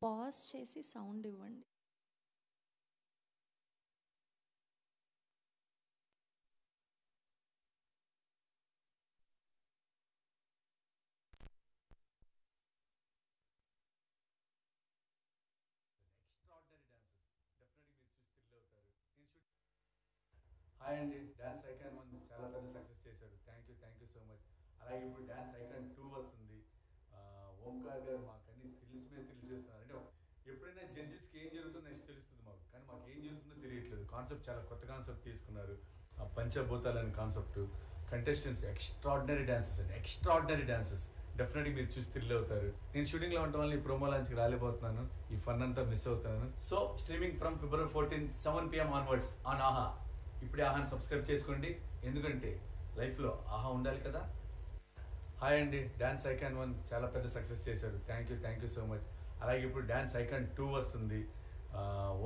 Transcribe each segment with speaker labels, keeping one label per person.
Speaker 1: Pause చేసి sound ఇవ్వండి.
Speaker 2: Hi అండి, డాన్స్ ఐకాన్ 1 చాలా పెద్ద సక్సెస్ చేశారు. Thank you so much. అలాగే ఇప్పుడు డాన్స్ ఐకాన్ 2 వస్తుంది. ఓంకార్ గారు మాకన్నీ తెలిసేస్తున్నారు. అంటే ఎప్పుడైనా జడ్జెస్కి ఏం జరుగుతుందో నెక్స్ట్ తెలుస్తుంది మాకు, కానీ మాకు ఏం జరుగుతుందో తెలియట్లేదు. కాన్సెప్ట్ చాలా కొత్త కాన్సెప్ట్ తీసుకున్నారు. పంచభూతాలు అనే కాన్సెప్ట్, కంటెస్టెంట్స్ ఎక్స్ట్రాడినరీ డాన్సెస్. డెఫినెట్గా మీరు చూసి థ్రిల్ అవుతారు. నేను షూటింగ్లో ఉండటం వల్ల ఈ ప్రోమో లాంచ్కి రాలేకపోతున్నాను. ఈ ఫన్ అంతా మిస్ అవుతాను. So streaming from February 14, 7 PM onwards on ఆహా. ఇప్పుడే ఆహాని సబ్స్క్రైబ్ చేసుకోండి, ఎందుకంటే లైఫ్లో ఆహా ఉండాలి కదా. హాయ్ అండి, డాన్స్ ఐకాన్ 1 చాలా పెద్ద సక్సెస్ చేశారు. Thank you so much. అలాగే ఇప్పుడు డాన్స్ ఐకాన్ 2 వస్తుంది.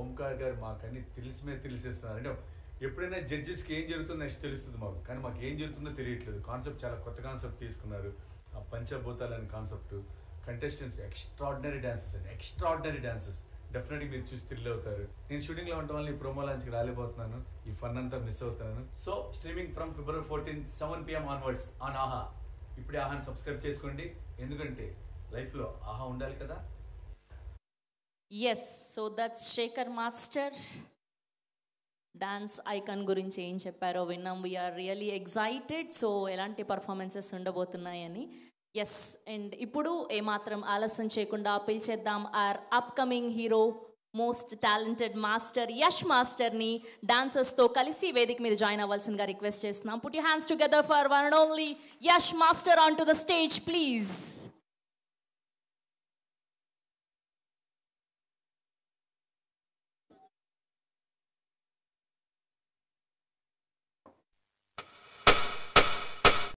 Speaker 2: ఓంకార్ గారు మాకన్నీ తెలిసేస్తున్నారు. అంటే ఎప్పుడైనా జడ్జెస్కి ఏం జరుగుతుందో నెక్స్ట్ తెలుస్తుంది మాకు, కానీ మాకు ఏం జరుగుతుందో తెలియట్లేదు. కాన్సెప్ట్ చాలా కొత్త కాన్సెప్ట్ తీసుకున్నారు. పంచభూతాలు అనే కాన్సెప్ట్, కంటెస్టెంట్స్ ఎక్స్ట్రాడినరీ డాన్సెస్. డెఫినెట్గా మీరు చూసి థ్రిల్ అవుతారు. నేను షూటింగ్లో ఉండటం వల్ల ఈ ప్రోమో లాంచ్కి రాలేకపోతున్నాను. ఈ ఫన్ అంతా మిస్ అవుతాను. So streaming from February 14, 7 PM onwards on ఆహా. ఇప్పుడే ఆహాని సబ్స్క్రైబ్ చేసుకోండి, ఎందుకంటే లైఫ్లో ఆహా ఉండాలి కదా.
Speaker 1: Yes, so that's Shekhar master. Dance icon గురించి ఏం చెప్పారో విన్నాం. We're really excited. సో ఎలాంటి పర్ఫార్మెన్సెస్ ఉండబోతున్నాయని. ఎస్, అండ్ ఇప్పుడు ఏమాత్రం ఆలస్యం చేయకుండా పిలిచేద్దాం our upcoming hero, most talented master Yash మాస్టర్ని డాన్సర్స్తో కలిసి వేదిక మీద జాయిన్ అవ్వాల్సిందిగా రిక్వెస్ట్ చేస్తున్నాం. Put your hands together for one and only Yash master on to the stage please.